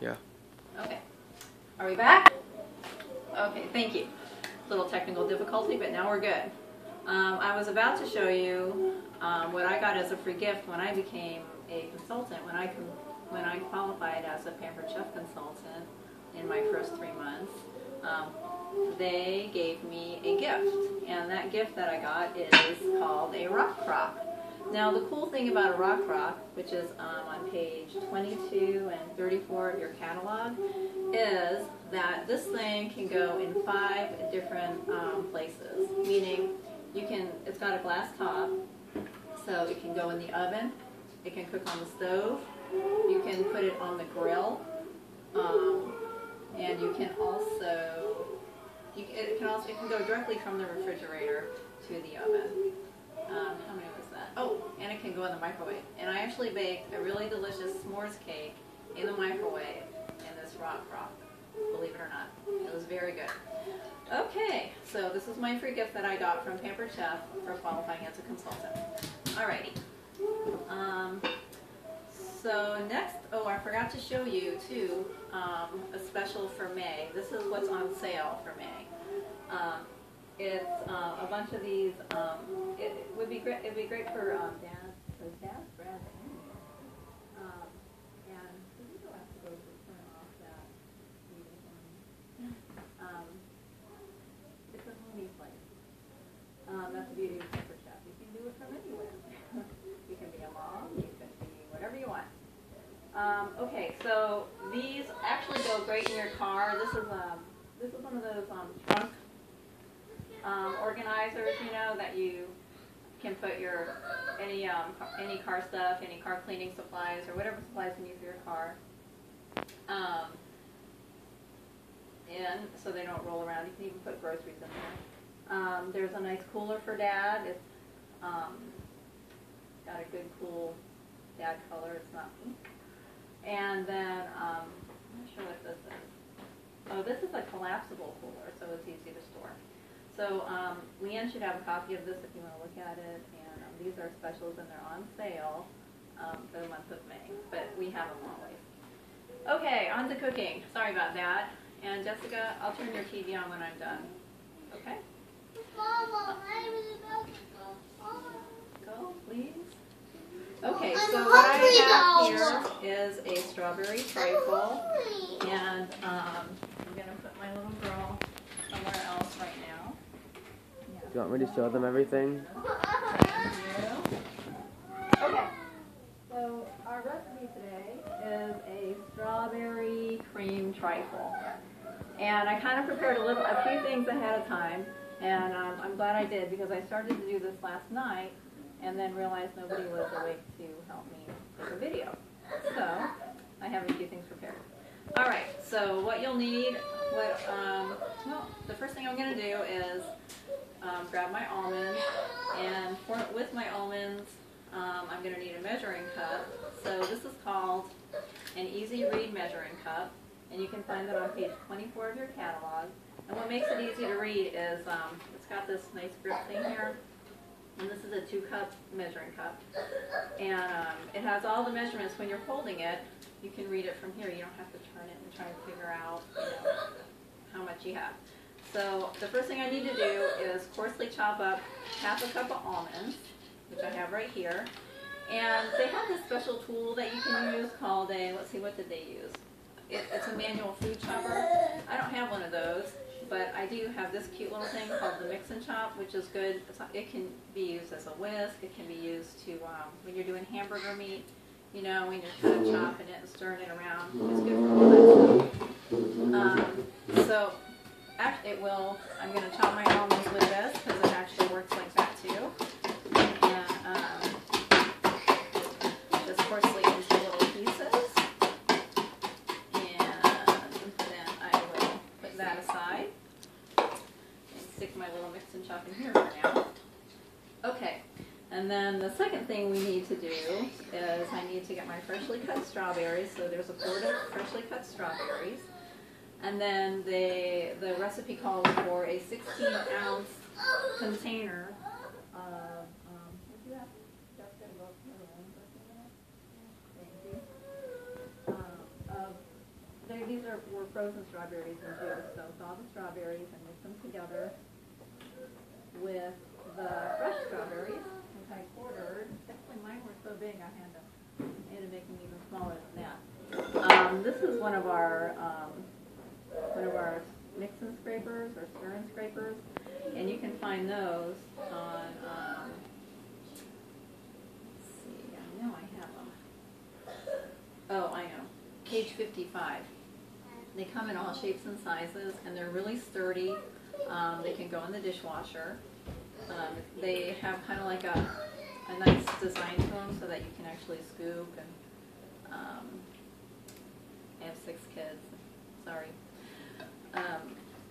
Yeah. Okay. Are we back? Okay, thank you. Little technical difficulty, but now we're good. I was about to show you what I got as a free gift when I became a consultant, when I qualified as a Pampered Chef consultant in my first 3 months. They gave me a gift, and that gift that I got is called a rock crock. Now the cool thing about a rock crock, which is on page 22 and 34 of your catalog, is that this thing can go in 5 different places, meaning it's got a glass top, so it can go in the oven, it can cook on the stove, you can put it on the grill, and you can also, it can go directly from the refrigerator to the oven. How many was that? Oh, and it can go in the microwave. And I actually baked a really delicious s'mores cake in the microwave in this rock crock, believe it or not. It was very good. Okay, so this is my free gift that I got from Pampered Chef for qualifying as a consultant. Alrighty. So next, I forgot to show you too a special for May. This is what's on sale for May. It's a bunch of these. It would be great. It'd be great for Dad, because Dad's Brad's in here. And we do have to go to turn off that TV. It's a homey place. That's the beauty of Pampered Chef. You can do it from anywhere. You can be a mom. You can be whatever you want. Okay, so these actually go great in your car. This is one of those trunk organizers, you know, that you can put your any car stuff, any car cleaning supplies, or whatever supplies you need for your car, in so they don't roll around. You can even put groceries in there. There's a nice cooler for Dad. It's got a good, cool Dad color. It's not pink. And then I'm not sure what this is. Oh, this is a collapsible cooler, so it's easy to store. So Leanne should have a copy of this if you want to look at it, and these are specials and they're on sale for the month of May, but we have them always. Okay, on to cooking. Sorry about that. And Jessica, I'll turn your TV on when I'm done. Okay? Mama, I was about to go. Go, please. Okay, so what I have here is a strawberry trifle, and I'm going to put my little girl somewhere else right now. Do you want me to show them everything? Okay, so our recipe today is a strawberry cream trifle. And I kind of prepared a few things ahead of time, and I'm glad I did, because I started to do this last night and then realized nobody was awake to help me make a video. So I have a few things prepared. All right, so what you'll need, well, the first thing I'm going to do is grab my almonds, and with my almonds, I'm going to need a measuring cup. So this is called an Easy Read measuring cup, and you can find that on page 24 of your catalog. And what makes it easy to read is it's got this nice grip thing here, and this is a 2-cup measuring cup, and it has all the measurements. When you're holding it, you can read it from here. You don't have to turn it and try to figure out, how much you have. So the first thing I need to do is coarsely chop up half a cup of almonds, which I have right here. And they have this special tool that you can use called let's see, what did they use? It's a manual food chopper. I don't have one of those, but I do have this cute little thing called the Mix and Chop, which is good. It can be used as a whisk. It can be used to, when you're doing hamburger meat, when you're kind of chopping it and stirring it around. It's good for all that stuff. So I'm going to chop my almonds with this, because it actually works like that too. And just coarsely into little pieces. And then I will put that aside and stick my little Mix and Chop in here for now. Okay, and then the second thing we need to do is I need to get my freshly cut strawberries. So there's a quart of freshly cut strawberries. And then the recipe calls for a 16-ounce container of, were frozen strawberries and juice. So thaw the strawberries and mix them together with the fresh strawberries, which I quartered. Actually, mine were so big I had to make them even smaller than that. This is one of our mix-and scrapers or stir-and scrapers, and you can find those on. Let's see, I know I have them. Oh, I know. Page 55. They come in all shapes and sizes, and they're really sturdy. They can go in the dishwasher. They have kind of like a nice design to them so that you can actually scoop. And I have 6 kids. Sorry.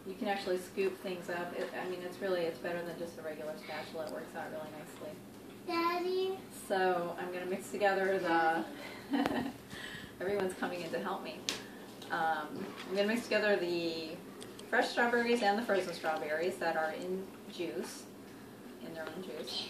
You can actually scoop things up. I mean, it's better than just a regular spatula. It works out really nicely. Daddy. So I'm going to mix together everyone's coming in to help me. I'm going to mix together the fresh strawberries and the frozen strawberries that are in their own juice.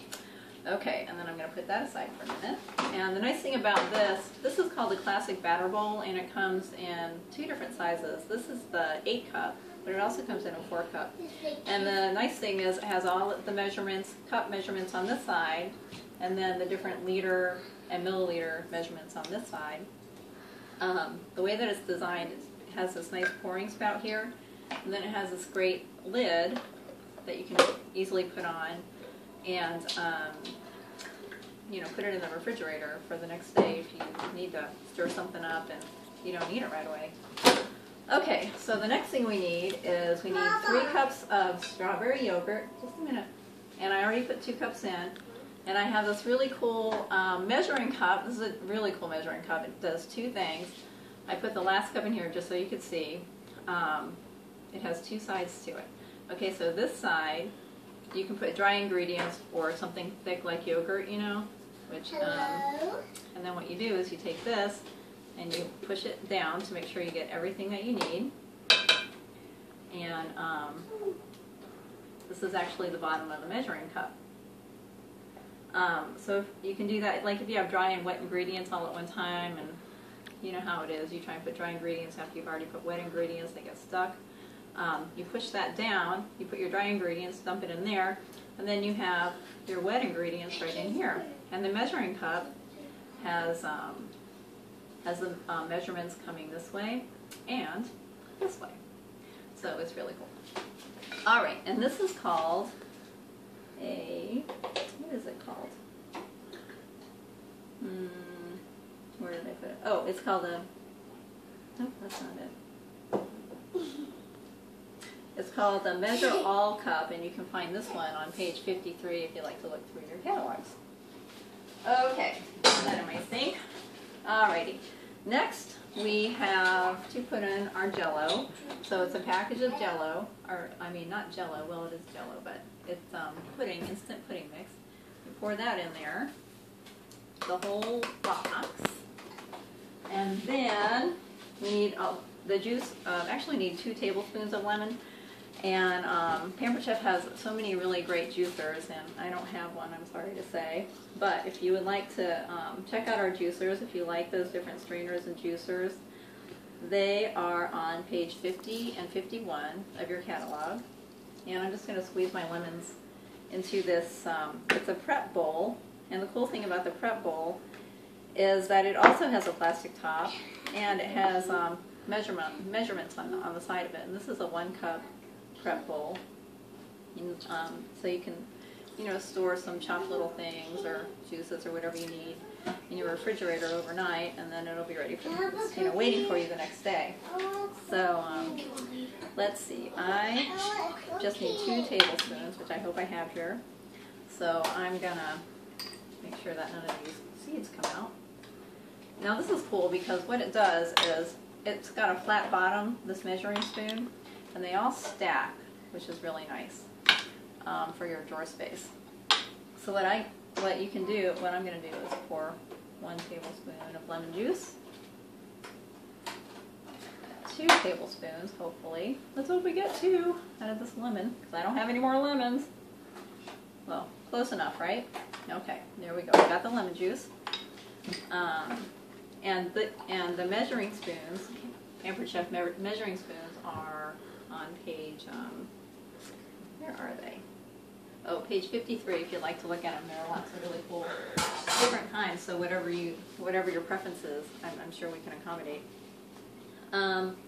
Okay, and then I'm going to put that aside for a minute. And the nice thing about this is called the Classic Batter Bowl, and it comes in 2 different sizes. This is the 8 cup, but it also comes in a 4 cup. And the nice thing is it has all the cup measurements on this side, and then the different liter and milliliter measurements on this side. The way that it's designed, it has this nice pouring spout here, and then it has this great lid that you can easily put on and put it in the refrigerator for the next day if you need to stir something up and you don't need it right away. Okay, so the next thing we need is 3 cups of strawberry yogurt. Just a minute. And I already put 2 cups in. And I have this really cool measuring cup. This is a really cool measuring cup. It does 2 things. I put the last cup in here just so you could see. It has 2 sides to it. Okay, so this side, you can put dry ingredients or something thick like yogurt, which, and then what you do is you take this and you push it down to make sure you get everything that you need. And this is actually the bottom of the measuring cup. So if you can do that, like if you have dry and wet ingredients all at one time, and you know how it is, you try and put dry ingredients after you've already put wet ingredients, they get stuck. You push that down, you put your dry ingredients, dump it in there, and then you have your wet ingredients right in here. And the measuring cup has the measurements coming this way and this way. So it's really cool. All right, and this is called what is it called? Where did I put it? Oh, it's called nope, that's not it. It's called the Measure All Cup, and you can find this one on page 53 if you like to look through your catalogs. Okay, put that in my sink. Alrighty. Next, we have to put in our Jell-O. So it's a package of Jell-O, or I mean not Jell-O, well it is Jell-O, but it's pudding, instant pudding mix. You pour that in there, the whole box, and then we need the juice. Actually need 2 tablespoons of lemon. And Pampered Chef has so many really great juicers, and I don't have one, I'm sorry to say. But if you would like to check out our juicers, if you like those different strainers and juicers, they are on page 50 and 51 of your catalog. And I'm just going to squeeze my lemons into this. It's a prep bowl, and the cool thing about the prep bowl is that it also has a plastic top, and it has measurements on the side of it. And this is a 1 cup prep bowl, and, so you can, store some chopped little things or juices or whatever you need in your refrigerator overnight, and then it'll be ready for waiting for you the next day. So let's see. I just need 2 tablespoons, which I hope I have here. So I'm gonna make sure that none of these seeds come out. Now this is cool because what it does is it's got a flat bottom, this measuring spoon, and they all stack, which is really nice for your drawer space. So what I'm going to do is pour 1 tablespoon of lemon juice, 2 tablespoons, hopefully. Let's hope we get 2 out of this lemon, because I don't have any more lemons. Well, close enough, right? Okay, there we go. We got the lemon juice. And the measuring spoons, Pampered Chef measuring spoons are on page, where are they? Oh, page 53, if you'd like to look at them. There are lots of really cool different kinds, so whatever your preference is, I'm sure we can accommodate.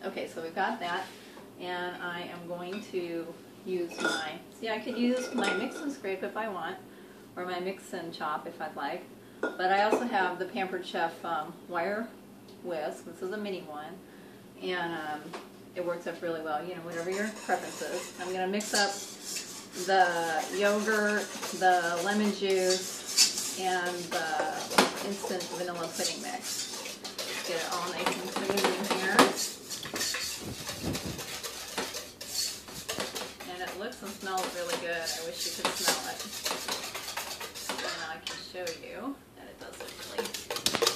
Okay, so we've got that, and I am going to use I could use my mix and scrape if I want, or my mix and chop if I'd like, but I also have the Pampered Chef wire whisk. This is a mini one, and it works up really well, whatever your preference is. I'm going to mix up the yogurt, the lemon juice, and the instant vanilla pudding mix. Get it all nice and smooth in here. And it looks and smells really good. I wish you could smell it. And now I can show you that it does look really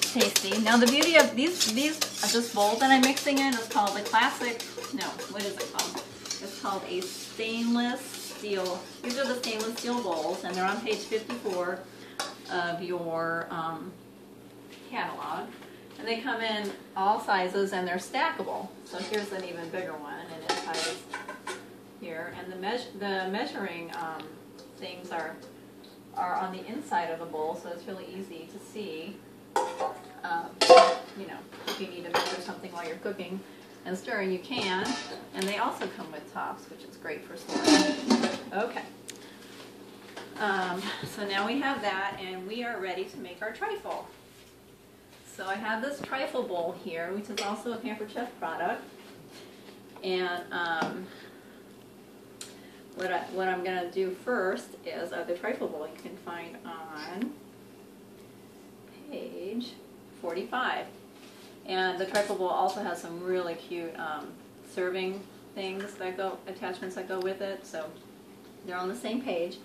tasty. Now the beauty of this bowl that I'm mixing in is called the classic, what is it called? It's called a stainless steel. These are the stainless steel bowls, and they're on page 54 of your catalog. And they come in all sizes, and they're stackable. So here's an even bigger one, and it ties here. And the measuring things are on the inside of the bowl, so it's really easy to see. If you need to measure something while you're cooking and stirring, you can. And they also come with tops, which is great for storing. Okay. So now we have that, and we are ready to make our trifle. So I have this trifle bowl here, which is also a Pampered Chef product. And what I'm going to do first is the trifle bowl you can find on page 45. And the trifle bowl also has some really cute serving attachments that go with it, so they're on the same page.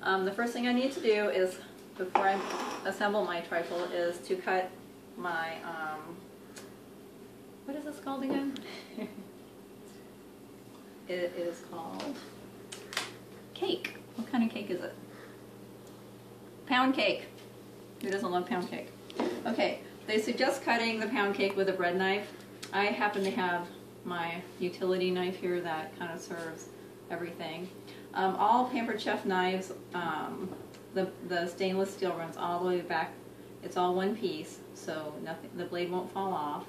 The first thing I need to do is, before I assemble my trifle, is to cut my, what is this called again? It is called cake. What kind of cake is it? Pound cake. Who doesn't love pound cake? Okay, they suggest cutting the pound cake with a bread knife. I happen to have my utility knife here that kind of serves everything. All Pampered Chef knives, the stainless steel runs all the way back. It's all one piece, so the blade won't fall off.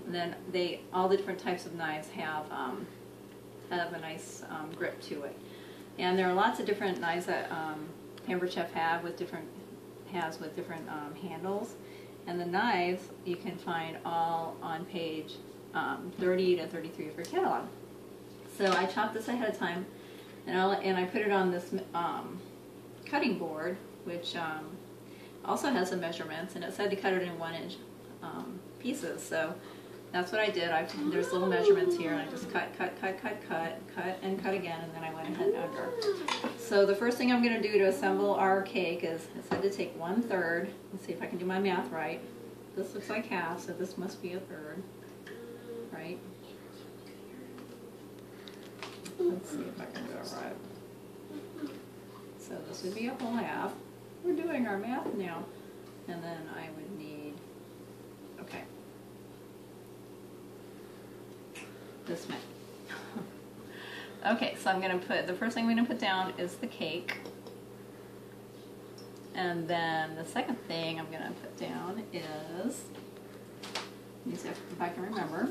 And then all the different types of knives have a nice grip to it. And there are lots of different knives that Pampered Chef has with different handles. And the knives you can find all on page 30 to 33 of your catalog. So I chopped this ahead of time, and I put it on this cutting board, which also has some measurements, and it said to cut it in 1-inch pieces. So that's what I did. There's little measurements here, and I just cut, and cut again, and then I went ahead and under. So the first thing I'm going to do to assemble our cake is, it said to take 1/3. Let's see if I can do my math right. This looks like half, so this must be 1/3, right? Let's see if I can do it right. So this would be a whole half. We're doing our math now. And then I would need, okay, this many. Okay, so I'm going to put, the first thing I'm going to put down is the cake. And then the second thing I'm going to put down is, let me see if I can remember,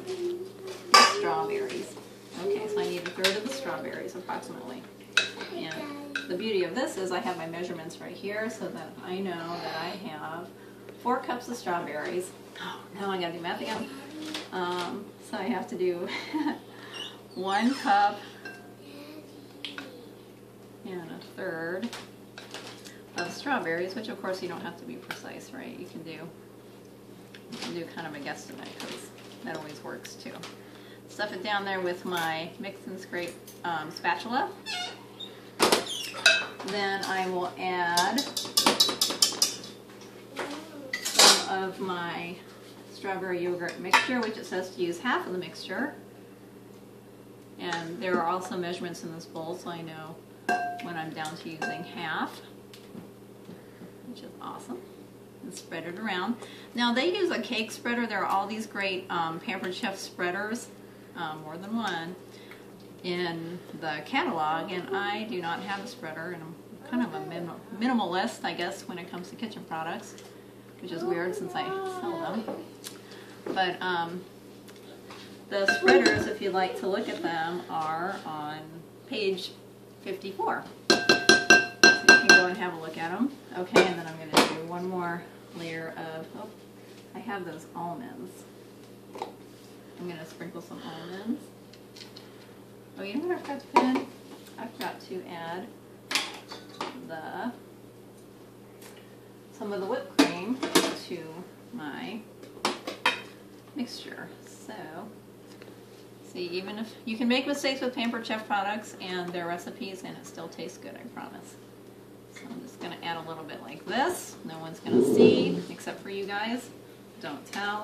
the strawberries. Okay, so I need 1/3 of the strawberries approximately. And the beauty of this is I have my measurements right here, so that I know that I have 4 cups of strawberries. Oh, now I got to do math again. So I have to do 1 cup and 1/3 of strawberries, which of course you don't have to be precise, right? You can do kind of a guesstimate, because that always works too. Stuff it down there with my mix and scrape spatula. Then I will add some of my strawberry yogurt mixture, which it says to use half of the mixture. And there are also measurements in this bowl, so I know when I'm down to using half, which is awesome. and spread it around. Now they use a cake spreader. There are all these great Pampered Chef spreaders, more than one, in the catalog, and I do not have a spreader, and I'm kind of a minimalist, I guess, when it comes to kitchen products, which is weird since I sell them. But the spreaders, if you'd like to look at them, are on page 54. So you can go and have a look at them. Okay, and then I'm going to do one more layer of, oh, I have those almonds. I'm going to sprinkle some almonds. Oh, you know what I forgot to put in? I forgot to add some of the whipped cream to my mixture. So, see, even if you can make mistakes with Pampered Chef products and their recipes, and it still tastes good, I promise. So I'm just going to add a little bit like this. No one's going to see except for you guys. Don't tell.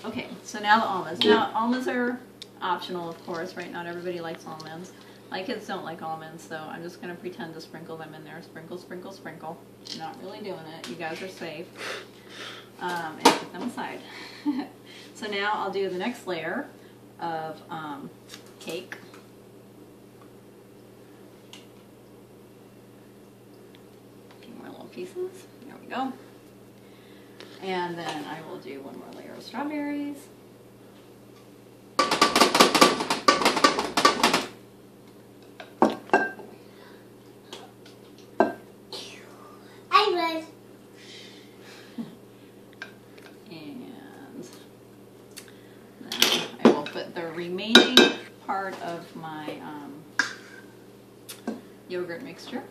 Okay, so now the almonds. Now, almonds are optional, of course, right? Not everybody likes almonds. My kids don't like almonds, so I'm just going to pretend to sprinkle them in there. Sprinkle, sprinkle, sprinkle. I'm not really doing it. You guys are safe. And put them aside. So now I'll do the next layer of cake. A few more little pieces. There we go. And then I will do one more layer of strawberries. Remaining part of my yogurt mixture.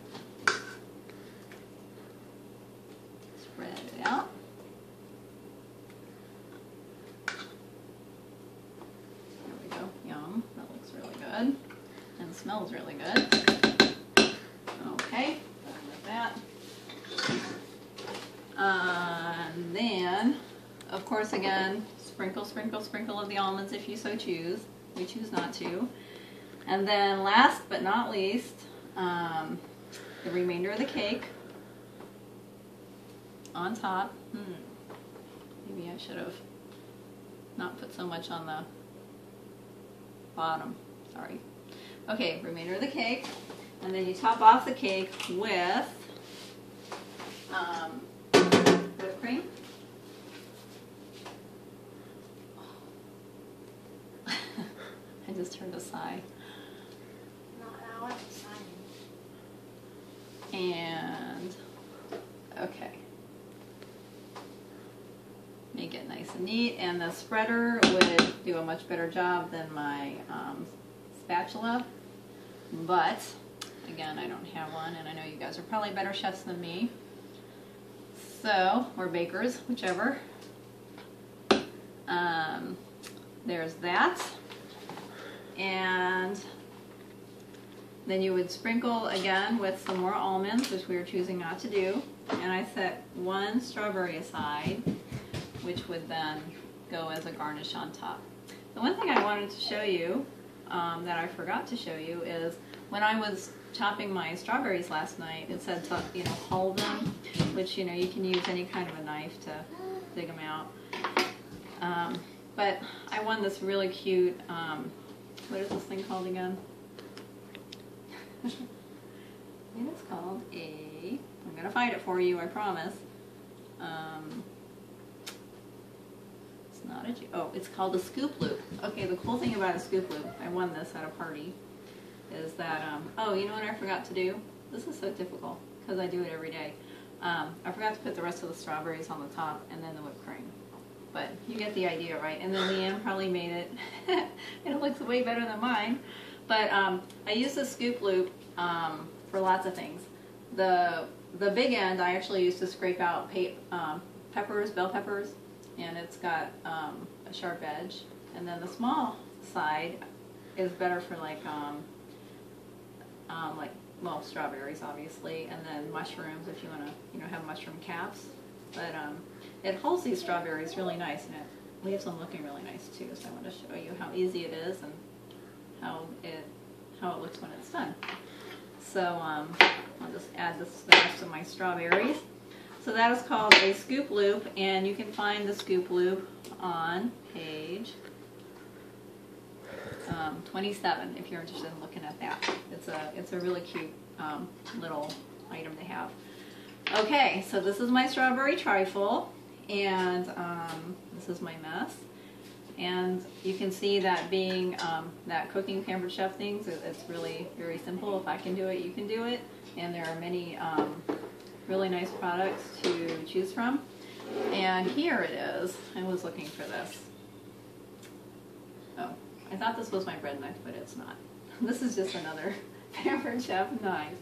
Spread it out. There we go. Yum. That looks really good. And smells really good. Okay. Done with that. And then, of course, again, sprinkle, sprinkle, sprinkle of the almonds if you so choose. We choose not to. And then last but not least, the remainder of the cake on top. Maybe I should have not put so much on the bottom. Sorry. Okay, remainder of the cake. And then you top off the cake with whipped cream. I just heard a sigh. And, okay. Make it nice and neat, and the spreader would do a much better job than my spatula, but again, I don't have one, and I know you guys are probably better chefs than me, so, or bakers, whichever. There's that. And then you would sprinkle again with some more almonds, which we are choosing not to do. And I set one strawberry aside, which would then go as a garnish on top. The one thing I wanted to show you, that I forgot to show you, is when I was chopping my strawberries last night, it said to, you know, hull them, which, you know, you can use any kind of a knife to dig them out. But I won this really cute, what is this thing called again? It is called a, I'm going to find it for you, I promise. It's not a, oh, it's called a scoop loop. Okay, the cool thing about a scoop loop, I won this at a party, is that, oh, you know what I forgot to do? This is so difficult, because I do it every day. I forgot to put the rest of the strawberries on the top, and then the whipped cream. But you get the idea, right? And then Leanne probably made it, and it looks way better than mine. But I use the scoop loop for lots of things. The big end I actually use to scrape out peppers, bell peppers, and it's got a sharp edge. And then the small side is better for like well, strawberries obviously, and then mushrooms if you want to, you know, have mushroom caps. But it holds these strawberries really nice, and it leaves them looking really nice too. So I want to show you how easy it is and how it looks when it's done. So I'll just add the rest of my strawberries. So that is called a Scoop Loop, and you can find the Scoop Loop on page 27 if you're interested in looking at that. It's a really cute little item to have. Okay, so this is my strawberry trifle, and this is my mess. And you can see that being that cooking Pampered Chef things, it's really very simple. If I can do it, you can do it. And there are many really nice products to choose from. And here it is. I was looking for this. Oh, I thought this was my bread knife, but it's not. This is just another Pampered Chef knife,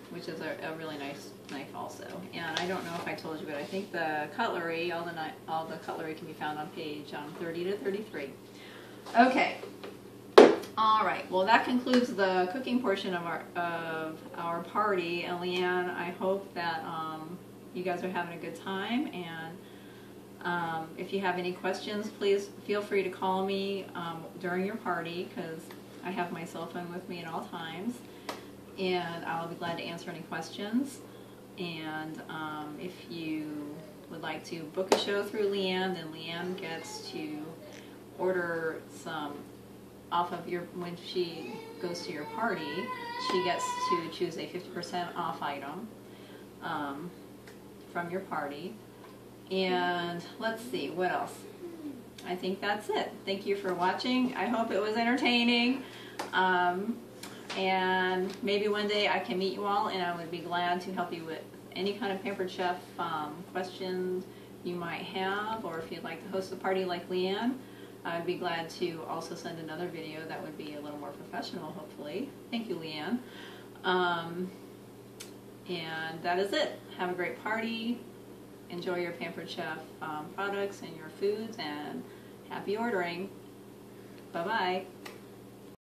which is a really nice knife also. And I don't know if I told you, but I think the cutlery, all the cutlery can be found on page 30 to 33. Okay. All right. Well, that concludes the cooking portion of our party. And Leanne, I hope that you guys are having a good time. And if you have any questions, please feel free to call me during your party, because I have my cell phone with me at all times. And I'll be glad to answer any questions. And if you would like to book a show through Leanne, then Leanne gets to order some off of when she goes to your party, she gets to choose a 50% off item from your party. And let's see, what else? I think that's it. Thank you for watching. I hope it was entertaining. And maybe one day I can meet you all, and I would be glad to help you with any kind of Pampered Chef questions you might have, or if you'd like to host a party like Leanne, I'd be glad to also send another video that would be a little more professional, hopefully. Thank you, Leanne. And that is it. Have a great party. Enjoy your Pampered Chef products and your foods, and happy ordering. Bye-bye.